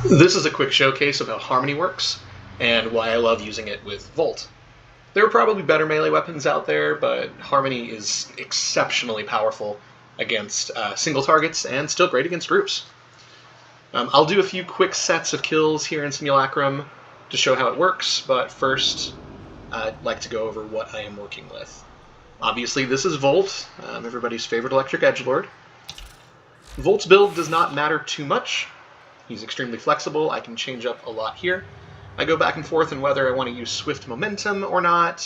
This is a quick showcase of how Harmony works, and why I love using it with Volt. There are probably better melee weapons out there, but Harmony is exceptionally powerful against single targets, and still great against groups. I'll do a few quick sets of kills here in Simulacrum to show how it works, but first I'd like to go over what I am working with. Obviously this is Volt, everybody's favorite electric edgelord. Volt's build does not matter too much. He's extremely flexible. I can change up a lot here. I go back and forth on whether I want to use Swift Momentum or not.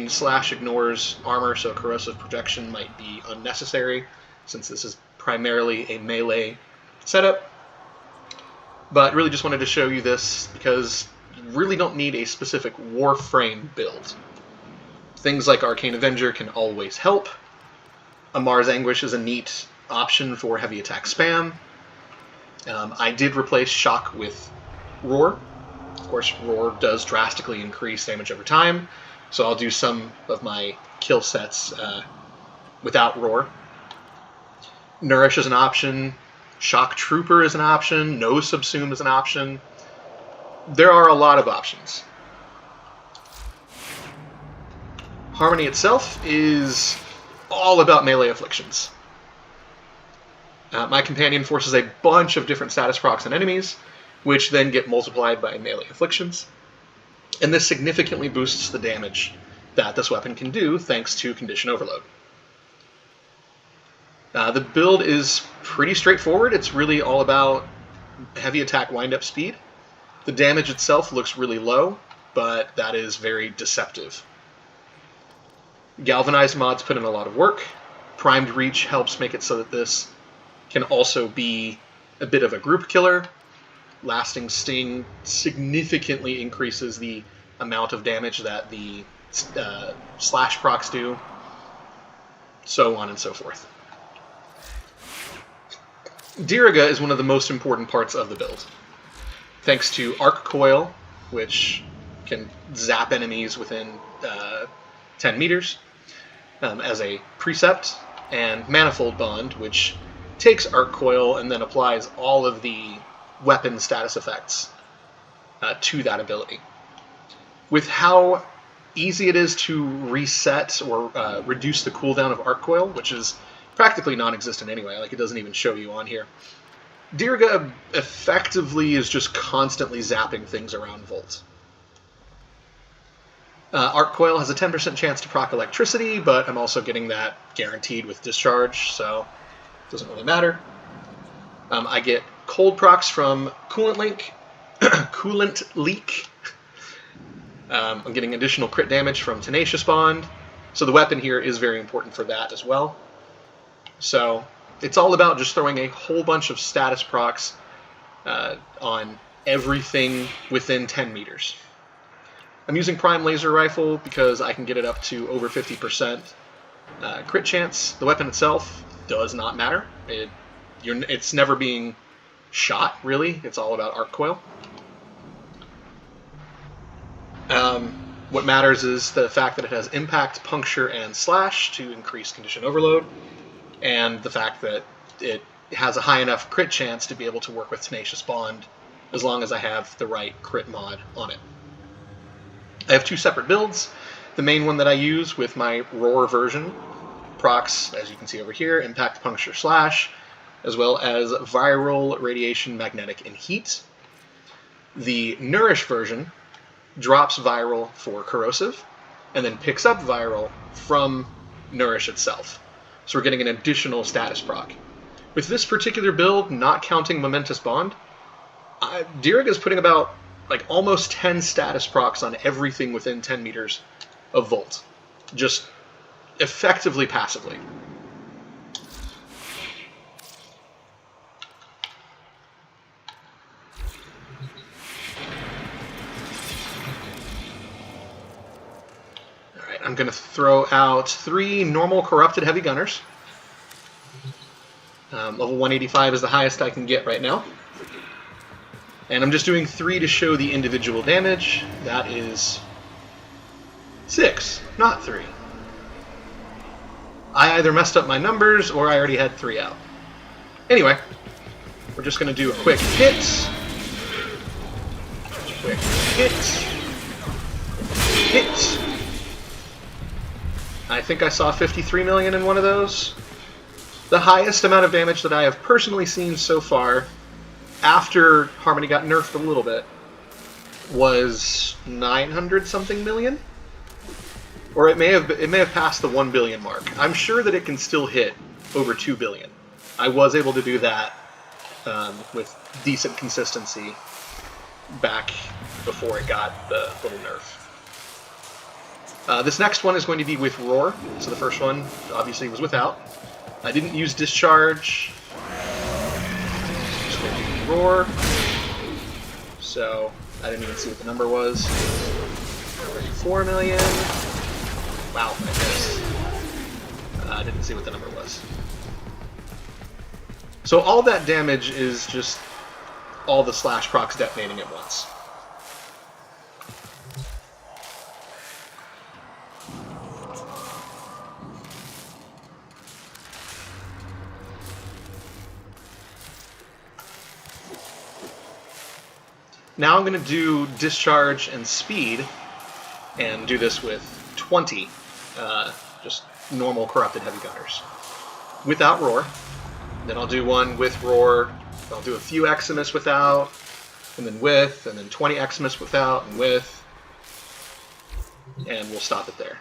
Slash ignores armor, so corrosive projection might be unnecessary, since this is primarily a melee setup. But really just wanted to show you this because you really don't need a specific Warframe build. Things like Arcane Avenger can always help. Amar's Anguish is a neat option for heavy attack spam. I did replace Shock with Roar. Of course, Roar does drastically increase damage over time, so I'll do some of my kill sets without Roar. Nourish is an option. Shock Trooper is an option. No Subsume is an option. There are a lot of options. Harmony itself is all about melee afflictions. My companion forces a bunch of different status procs on enemies, which then get multiplied by melee afflictions. And this significantly boosts the damage that this weapon can do thanks to Condition Overload. The build is pretty straightforward. It's really all about heavy attack wind-up speed. The damage itself looks really low, but that is very deceptive. Galvanized mods put in a lot of work. Primed Reach helps make it so that this can also be a bit of a group killer. Lasting Sting significantly increases the amount of damage that the slash procs do, so on and so forth. Diriga is one of the most important parts of the build. Thanks to Arc Coil, which can zap enemies within 10 meters as a precept, and Manifold Bond, which takes Arc Coil and then applies all of the weapon status effects to that ability. With how easy it is to reset or reduce the cooldown of Arc Coil, which is practically non-existent anyway, like it doesn't even show you on here, Diriga effectively is just constantly zapping things around Volt. Arc Coil has a 10% chance to proc electricity, but I'm also getting that guaranteed with Discharge, so it doesn't really matter. I get cold procs from Coolant Leak. I'm getting additional crit damage from Tenacious Bond, so the weapon here is very important for that as well. So it's all about just throwing a whole bunch of status procs on everything within 10 meters. I'm using Prime Laser Rifle because I can get it up to over 50% crit chance. The weapon itself does not matter. It's never being shot, really. It's all about Arc Coil. What matters is the fact that it has Impact, Puncture, and Slash to increase Condition Overload, and the fact that it has a high enough crit chance to be able to work with Tenacious Bond as long as I have the right crit mod on it. I have two separate builds. The main one that I use with my Roar version procs, as you can see over here, Impact, Puncture, Slash, as well as Viral, Radiation, Magnetic, and Heat. The Nourish version drops Viral for Corrosive, and then picks up Viral from Nourish itself. So we're getting an additional status proc. With this particular build, not counting Momentous Bond, Diriga is putting about almost 10 status procs on everything within 10 meters of Volt. Just effectively passively. Alright, I'm going to throw out 3 normal Corrupted Heavy Gunners. Level 185 is the highest I can get right now. And I'm just doing 3 to show the individual damage. That is 6, not 3. I either messed up my numbers or I already had 3 out. Anyway, We're just going to do a quick hit. Quick hit. Hit. I think I saw 53 million in one of those. The highest amount of damage that I have personally seen so far, after Harmony got nerfed a little bit, was 900 something million, or it may have passed the 1 billion mark. I'm sure that it can still hit over 2 billion. I was able to do that with decent consistency back before it got the little nerf. This next one is going to be with Roar. So the first one obviously was without. I didn't use Discharge. Just going to do Roar. So I didn't even see what the number was. 4 million. Wow, I missed. I didn't see what the number was. So all that damage is just all the slash procs detonating at once. Now I'm going to do Discharge and Speed, and do this with 20, just normal Corrupted Heavy Gunners. Without Roar. Then I'll do one with Roar. I'll do a few Eximus without, and then with, and then 20 Eximus without and with, and we'll stop it there.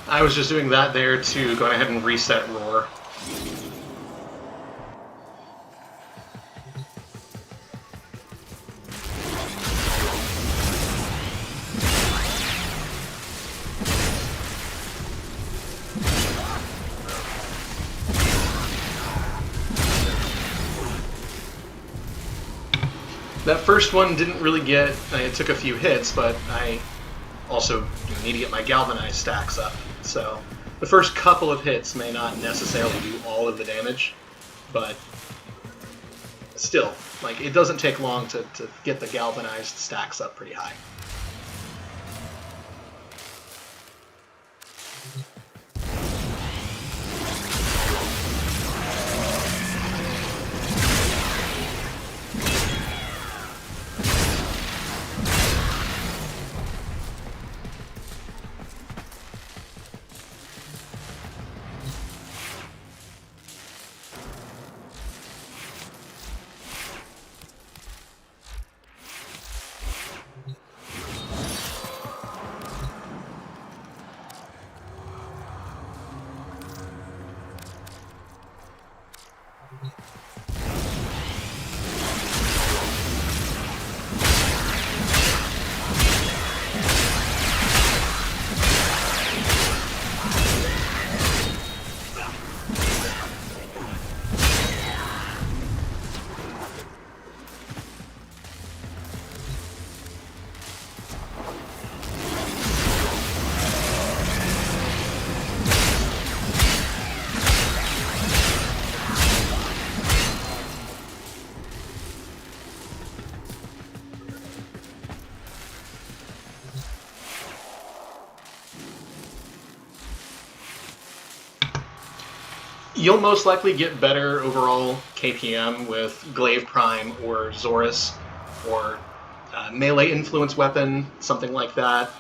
I was just doing that there to go ahead and reset Roar. That first one didn't really get, it took a few hits, but I also need to get my Galvanized stacks up. So the first couple of hits may not necessarily do all of the damage, but still, like, it doesn't take long to get the Galvanized stacks up pretty high. You'll most likely get better overall KPM with Glaive Prime or Xoris or Melee Influence Weapon, something like that.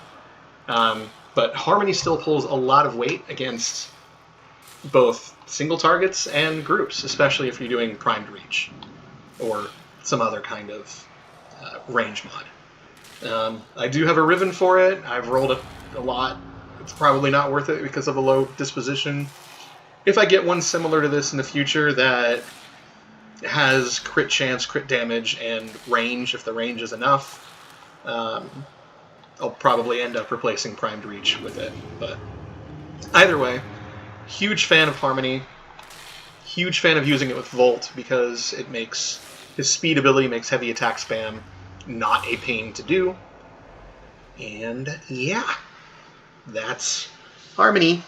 But Harmony still pulls a lot of weight against both single targets and groups, especially if you're doing Primed Reach or some other kind of range mod. I do have a Riven for it. I've rolled it a lot. It's probably not worth it because of a low disposition. If I get one similar to this in the future that has crit chance, crit damage, and range, if the range is enough, I'll probably end up replacing Primed Reach with it. But either way, huge fan of Harmony. Huge fan of using it with Volt because it makes his speed ability makes heavy attack spam not a pain to do. And yeah, that's Harmony.